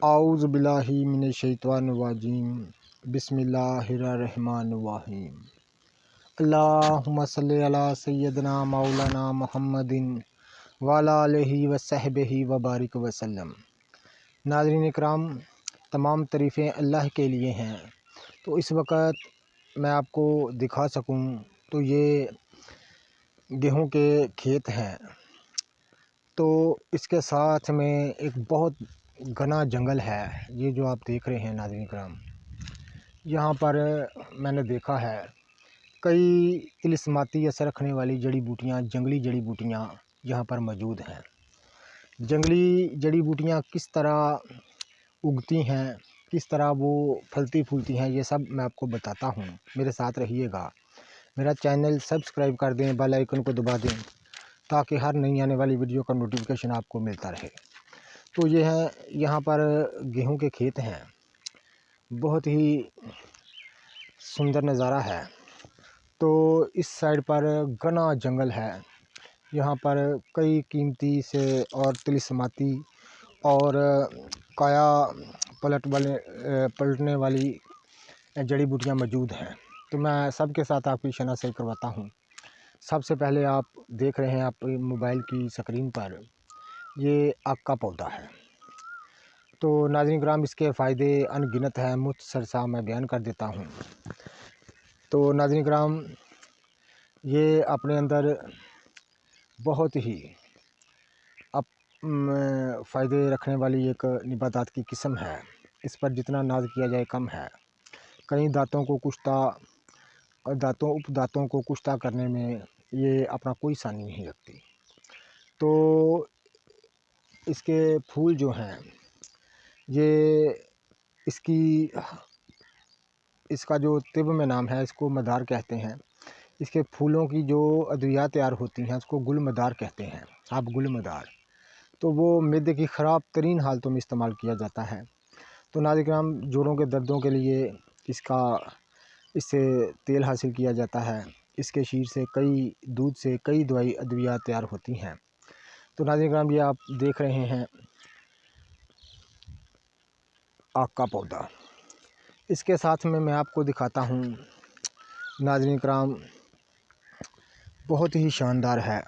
आऊज़ु बिल्लाहि मिनश्शैतानिर्रजीम बिस्मिल्लाहिर्रहमानिर्रहीम। अल्लाहुम्मा सल्लि अला सय्यदना मौलाना मुहम्मदिन व अला आलिहि व सहबिहि व बारिक वसल्लम। नाज़रीन इकराम, तमाम तारीफ़ें अल्लाह के लिए हैं। तो इस वक्त मैं आपको दिखा सकूं तो ये गेहूं के खेत हैं। तो इसके साथ में एक बहुत घना जंगल है। ये जो आप देख रहे हैं नाज़रीन इकराम, यहाँ पर मैंने देखा है कई तिलिस्माती असर रखने वाली जड़ी बूटियाँ, जंगली जड़ी बूटियाँ यहाँ पर मौजूद हैं। जंगली जड़ी बूटियाँ किस तरह उगती हैं, किस तरह वो फलती फूलती हैं, ये सब मैं आपको बताता हूँ। मेरे साथ रहिएगा। मेरा चैनल सब्सक्राइब कर दें, बेल आइकन को दबा दें ताकि हर नई आने वाली वीडियो का नोटिफिकेशन आपको मिलता रहे। तो ये है, यहाँ पर गेहूं के खेत हैं। बहुत ही सुंदर नज़ारा है। तो इस साइड पर घना जंगल है। यहाँ पर कई कीमती से और तिलिस्माती और काया पलटने वाली जड़ी बूटियाँ मौजूद हैं। तो मैं सबके साथ आपकी शनाख्त करवाता हूँ। सबसे पहले आप देख रहे हैं आप मोबाइल की स्क्रीन पर, ये आक का पौधा है। तो नाज़रीन ग्राम, इसके फ़ायदे अनगिनत हैं, मुख्तसर सा मैं बयान कर देता हूँ। तो नाज़रीन ग्राम, ये अपने अंदर बहुत ही फ़ायदे रखने वाली एक निबातात की किस्म है। इस पर जितना नाज किया जाए कम है। कई दांतों को उपदांतों को कुश्ता करने में ये अपना कोई सानी नहीं रखती। तो इसके फूल जो हैं, ये इसका जो तिब में नाम है, इसको मदार कहते हैं। इसके फूलों की जो अद्वियात तैयार होती हैं उसको गुल मदार कहते हैं। आप गुल मदार, तो वो मैदे की ख़राब तरीन हालतों में इस्तेमाल किया जाता है। तो नाज़रीन किराम, जोड़ों के दर्दों के लिए इससे तेल हासिल किया जाता है। इसके शीर से दूध से कई दवाई अद्वियात तैयार होती हैं। तो नाज़रीन किराम, ये आप देख रहे हैं आक का पौधा। इसके साथ में मैं आपको दिखाता हूँ नाज़रीन किराम, बहुत ही शानदार है।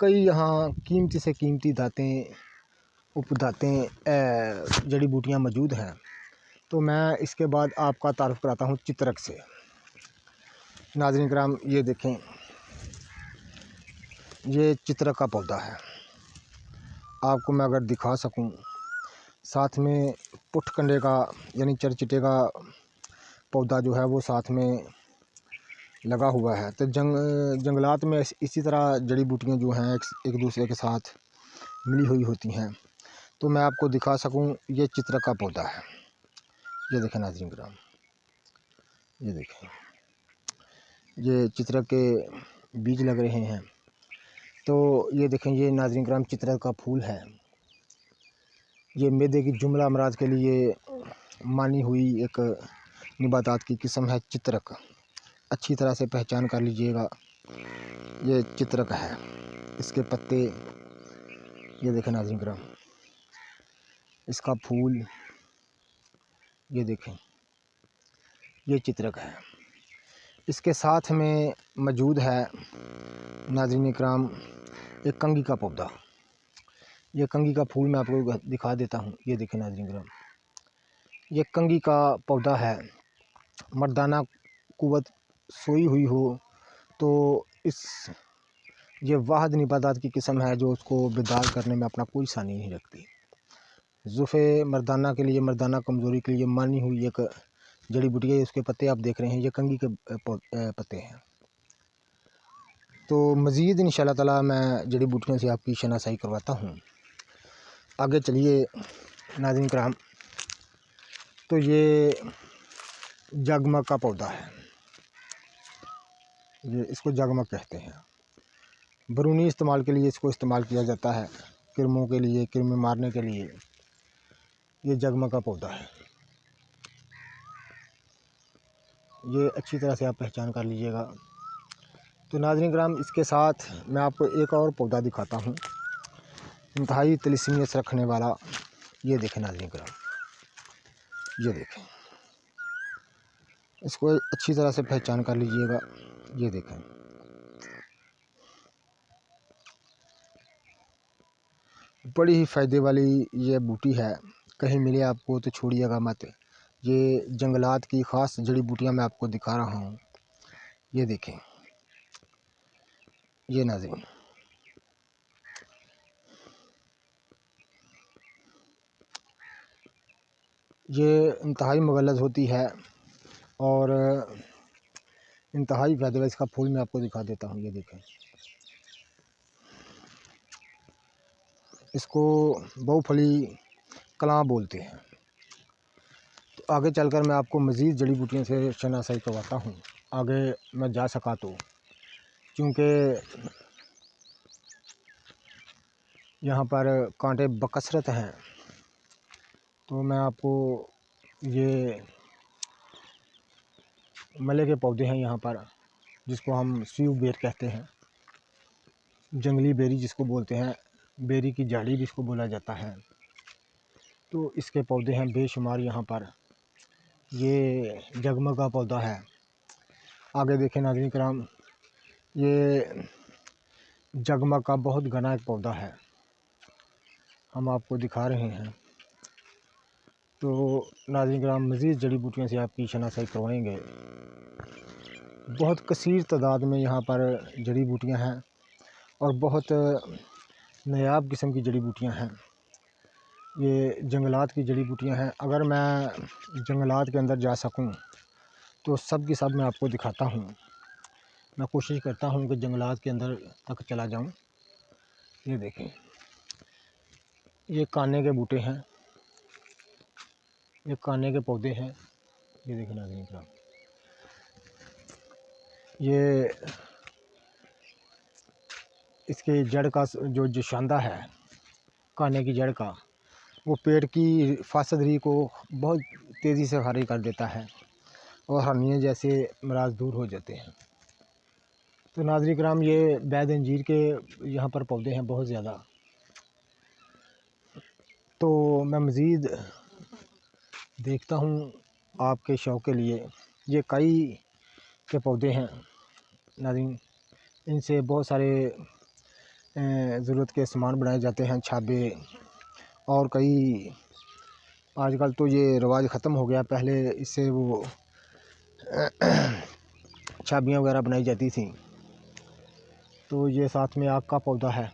कई यहाँ कीमती से कीमती उपदातें जड़ी बूटियाँ मौजूद हैं। तो मैं इसके बाद आपका तारुफ़ कराता हूँ चित्रक से। नाज़रीन किराम, ये देखें, ये चित्रक का पौधा है। आपको मैं अगर दिखा सकूं, साथ में पुठकंडे का यानी चरचिटे का पौधा जो है वो साथ में लगा हुआ है। तो जंगलात में इसी तरह जड़ी बूटियाँ जो हैं एक दूसरे के साथ मिली हुई होती हैं। तो मैं आपको दिखा सकूं, ये चित्रक का पौधा है। ये देखें नाज़रीन किराम, ये देखें, ये चित्रक के बीज लग रहे हैं। तो ये देखें, ये नाज़रीन किराम चित्रक का फूल है। ये मैदे की जुमला अमराज के लिए मानी हुई एक निबातात की किस्म है चित्रक। अच्छी तरह से पहचान कर लीजिएगा, ये चित्रक है। इसके पत्ते ये देखें नाज़रीन किराम, इसका फूल ये देखें, ये चित्रक है। इसके साथ में मौजूद है नाज़रीन किराम एक कंगी का पौधा। ये कंगी का फूल मैं आपको दिखा देता हूँ। ये देखें नाज़रीन किराम, ये कंगी का पौधा है। मर्दाना कुव्वत सोई हुई हो तो ये वाहिद निबातात की किस्म है जो उसको बेदार करने में अपना कोई सानी नहीं रखती। ज़ुफ़े मर्दाना के लिए, मर्दाना कमज़ोरी के लिए मानी हुई एक जड़ी बूटी है। उसके पत्ते आप देख रहे हैं, ये कंगी के पत्ते हैं। तो मज़ीद इंशाअल्लाह ताला मैं जड़ी बूटियों से आपकी शनासाई करवाता हूँ। आगे चलिए नाज़रीन किराम, तो ये जगमग का पौधा है। ये इसको जगमग कहते हैं। बैरूनी इस्तेमाल के लिए इसको इस्तेमाल किया जाता है, किरमों के लिए, किरमें मारने के लिए। ये जगमग का पौधा है। ये अच्छी तरह से आप पहचान कर लीजिएगा। तो नाज़रीन किराम, इसके साथ मैं आपको एक और पौधा दिखाता हूँ, इंतहाई तिलिस्मी असर रखने वाला। ये देखें नाज़रीन किराम, ये देखें, इसको अच्छी तरह से पहचान कर लीजिएगा। ये देखें, बड़ी ही फ़ायदे वाली ये बूटी है। कहीं मिले आपको तो छोड़िएगा मत। ये जंगलात की ख़ास जड़ी बूटियाँ मैं आपको दिखा रहा हूँ। ये देखें, ये नाज़रीन, ये इंतहाई मुग़ल्लज़ होती है और इंतहाई फ़ायदा। इसका फूल मैं आपको दिखा देता हूँ। ये देखें, इसको बहुफली कलां बोलते हैं। तो आगे चलकर मैं आपको मज़ीद जड़ी बूटियों से शनासाई करवाता हूँ, आगे मैं जा सका तो, क्योंकि यहाँ पर कांटे बकसरत हैं। तो मैं आपको ये मले के पौधे हैं यहाँ पर, जिसको हम स्वीव बेर कहते हैं, जंगली बेरी जिसको बोलते हैं, बेरी की झाड़ी जिसको बोला जाता है। तो इसके पौधे हैं बेशुमार यहाँ पर। ये जगमग का पौधा है। आगे देखें नाज़रीन किराम, ये जगमग का बहुत घना एक पौधा है, हम आपको दिखा रहे हैं। तो नाज़रीन किराम, मज़ीद जड़ी बूटियों से आपकी शनासाई करवाएंगे। बहुत कसीर तादाद में यहाँ पर जड़ी बूटियाँ हैं और बहुत नायाब किस्म की जड़ी बूटियाँ हैं। ये जंगलात की जड़ी बूटियाँ हैं। अगर मैं जंगलात के अंदर जा सकूं तो सब की सब मैं आपको दिखाता हूं। मैं कोशिश करता हूं कि जंगलात के अंदर तक चला जाऊं। ये देखें, ये काने के बूटे हैं, ये काने के पौधे हैं। ये देखें नाज़रीन किराम, ये इसके जड़ का जो शांदा है, काने की जड़ का, वो पेट की फासदरी को बहुत तेज़ी से खारिज कर देता है और हर्निया जैसे मराज दूर हो जाते हैं। तो नाज़रीन किराम, ये बैद अंजीर के यहाँ पर पौधे हैं बहुत ज़्यादा। तो मैं मज़ीद देखता हूँ आपके शौक़ के लिए। ये कई के पौधे हैं नाज़रीन, इनसे बहुत सारे ज़रूरत के सामान बनाए जाते हैं, छाबे और कई। आजकल तो ये रिवाज ख़त्म हो गया, पहले इससे वो छाबियाँ वगैरह बनाई जाती थी। तो ये साथ में आग का पौधा है।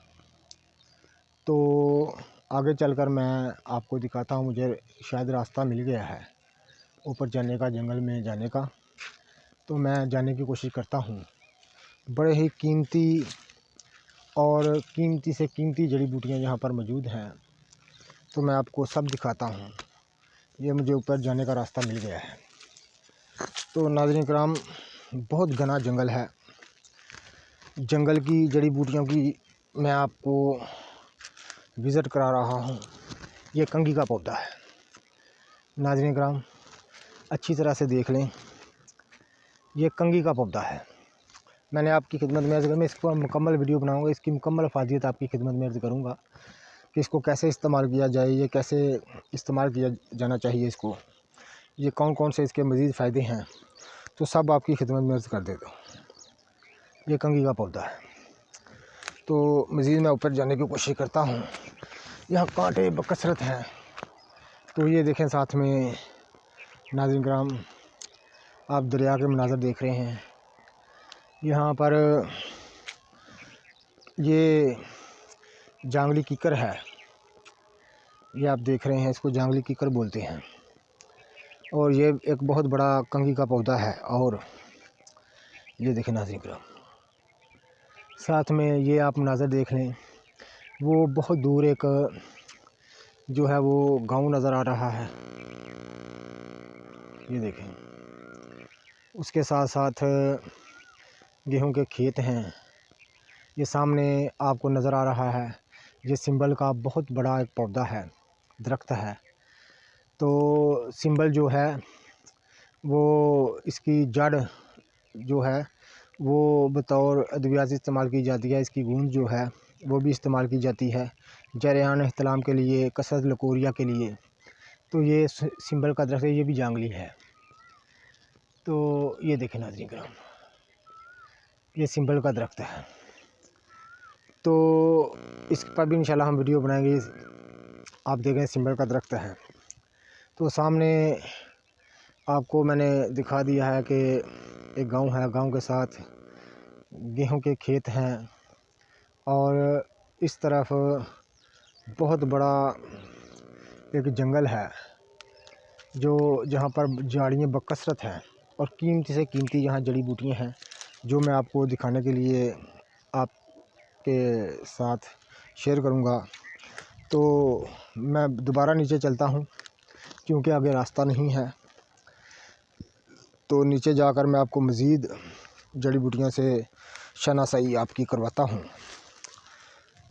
तो आगे चलकर मैं आपको दिखाता हूँ। मुझे शायद रास्ता मिल गया है ऊपर जाने का, जंगल में जाने का। तो मैं जाने की कोशिश करता हूँ। बड़े ही कीमती और कीमती से कीमती जड़ी बूटियाँ यहाँ पर मौजूद हैं। तो मैं आपको सब दिखाता हूँ। ये मुझे ऊपर जाने का रास्ता मिल गया है। तो नाज़रीन किराम, बहुत घना जंगल है। जंगल की जड़ी बूटियों की मैं आपको विज़िट करा रहा हूँ। ये कंघी का पौधा है नाज़रीन किराम, अच्छी तरह से देख लें। ये कंघी का पौधा है। मैंने आपकी खिदमत में अगर मैं इसको मुकम्मल वीडियो बनाऊंगा, इसकी मुकम्मल अफादियत आपकी खिदमत में अर्ज़ करूँगा कि इसको कैसे इस्तेमाल किया जाए, ये कैसे इस्तेमाल किया जाना चाहिए इसको, ये कौन कौन से इसके मज़ीद फ़ायदे हैं, तो सब आपकी खिदमत में अर्ज़ कर देता हूँ। ये कंघी का पौधा है। तो मज़ीद मैं ऊपर जाने की कोशिश करता हूँ। यहाँ कांटे बकसरत हैं। तो ये देखें साथ में नाज़रीन किराम, आप दरिया के मनाज़र देख रहे हैं। यहाँ पर ये जांगली कीकर है, ये आप देख रहे हैं, इसको जांगली कीकर बोलते हैं। और ये एक बहुत बड़ा कंघी का पौधा है। और ये देखें नाज़रीन किराम, साथ में ये आप मनाज़र देख लें। वो बहुत दूर एक जो है वो गांव नज़र आ रहा है, ये देखें। उसके साथ साथ गेहूं के खेत हैं। ये सामने आपको नज़र आ रहा है, ये सिंबल का बहुत बड़ा एक पौधा है, दरख्त है। तो सिंबल जो है वो इसकी जड़ जो है वो बतौर अद्वियात इस्तेमाल की जाती है। इसकी गूंद जो है वो भी इस्तेमाल की जाती है जरेयान एहतलाम के लिए, कसरत लकोरिया के लिए। तो ये सिंबल का दरख्त है, ये भी जांगली है। तो ये देखें नाज़रीन किराम, ये सिंबल का दरख्त है। तो इस पर भी इंशाल्लाह हम वीडियो बनाएंगे। आप देखें सिंबल का दरख्त है। तो सामने आपको मैंने दिखा दिया है कि एक गांव है, गांव के साथ गेहूं के खेत हैं और इस तरफ बहुत बड़ा एक जंगल है जो जहाँ पर झाड़ियाँ बकसरत हैं और कीमती से कीमती यहाँ जड़ी बूटियाँ हैं जो मैं आपको दिखाने के लिए आपके साथ शेयर करूँगा। तो मैं दोबारा नीचे चलता हूँ क्योंकि आगे रास्ता नहीं है। तो नीचे जाकर मैं आपको मज़ीद जड़ी बूटियों से शनासाई आपकी करवाता हूँ।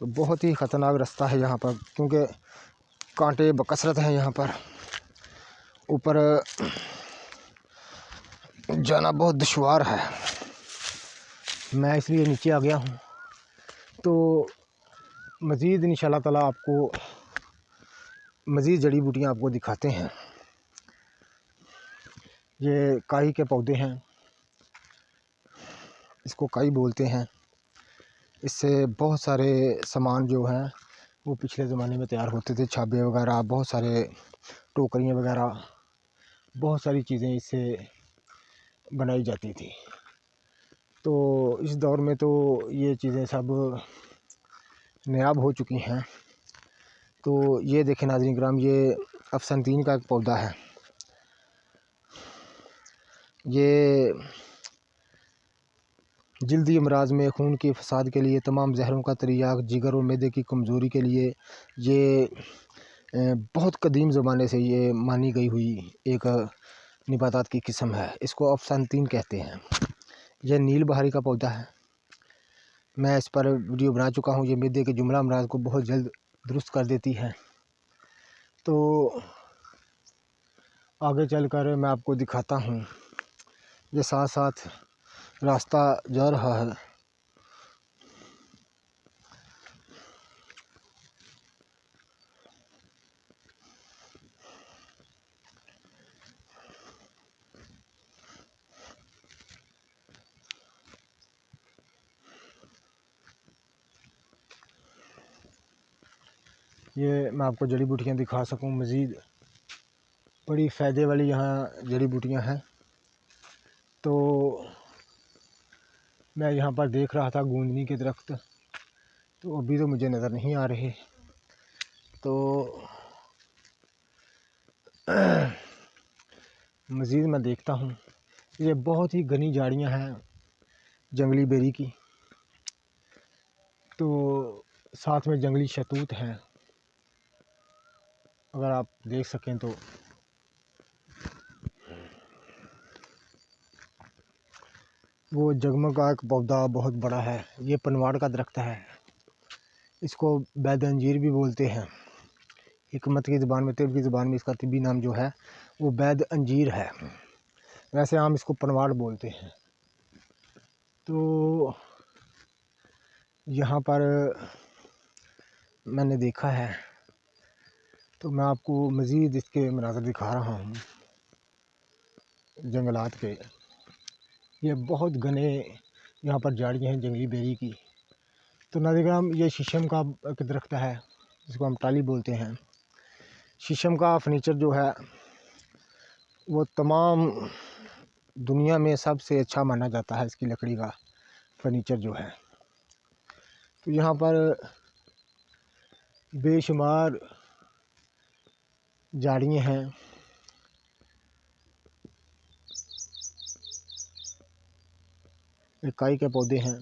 तो बहुत ही ख़तरनाक रास्ता है यहाँ पर क्योंकि कांटे बकसरत हैं यहाँ पर। ऊपर जाना बहुत दुश्वार है, मैं इसलिए नीचे आ गया हूँ। तो मज़ीद इंशाअल्लाह ताला आपको मज़ीद जड़ी बूटियाँ आपको दिखाते हैं। ये काई के पौधे हैं, इसको काई बोलते हैं। इससे बहुत सारे सामान जो हैं वो पिछले ज़माने में तैयार होते थे, छाबे वगैरह, बहुत सारे टोकरियाँ वगैरह, बहुत सारी चीज़ें इससे बनाई जाती थी। तो इस दौर में तो ये चीज़ें सब नायाब हो चुकी हैं। तो ये देखें नाज़रीन किराम, ये अफसनतीन का एक पौधा है। ये जल्दी अमराज में खून के फसाद के लिए, तमाम जहरों का तरियाक, जिगर और मैदे की कमज़ोरी के लिए, ये बहुत कदीम ज़माने से ये मानी गई हुई एक निबातात की किस्म है। इसको अफसनतीन कहते हैं। यह नील बहारी का पौधा है। मैं इस पर वीडियो बना चुका हूँ। ये मैदे के जुमला अमराज को बहुत जल्द दुरुस्त कर देती है। तो आगे चलकर मैं आपको दिखाता हूँ। ये साथ साथ रास्ता जा रहा है। ये मैं आपको जड़ी बूटियाँ दिखा सकूँ मज़ीद, बड़ी फ़ायदे वाली यहाँ जड़ी बूटियाँ हैं। तो मैं यहाँ पर देख रहा था गूंदनी के दरख्त, तो अभी तो मुझे नज़र नहीं आ रहे। तो मज़ीद मैं देखता हूँ। ये बहुत ही घनी झाड़ियाँ हैं जंगली बेरी की। तो साथ में जंगली शतूत हैं, अगर आप देख सकें तो। वो जगमग का एक पौधा बहुत बड़ा है, ये पनवाड़ का दरख्त है। इसको बैद अंजीर भी बोलते हैं। हिकमत की ज़बान में, तिब की ज़बान में इसका तिब्बी नाम जो है वो बैद अंजीर है। वैसे आम इसको पनवाड़ बोलते हैं। तो यहाँ पर मैंने देखा है, तो मैं आपको मज़ीद इसके मनाज़र दिखा रहा हूँ जंगलात के। ये बहुत घने यहाँ पर झाड़ियाँ हैं जंगली बेरी की। तो नाज़रीन, ये शीशम का एक दरख्त है जिसको हम टाली बोलते हैं। शीशम का फर्नीचर जो है वो तमाम दुनिया में सबसे अच्छा माना जाता है। इसकी लकड़ी का फर्नीचर जो है, तो यहाँ पर बेशुमार झाड़ियाँ हैं। इकाई के पौधे हैं।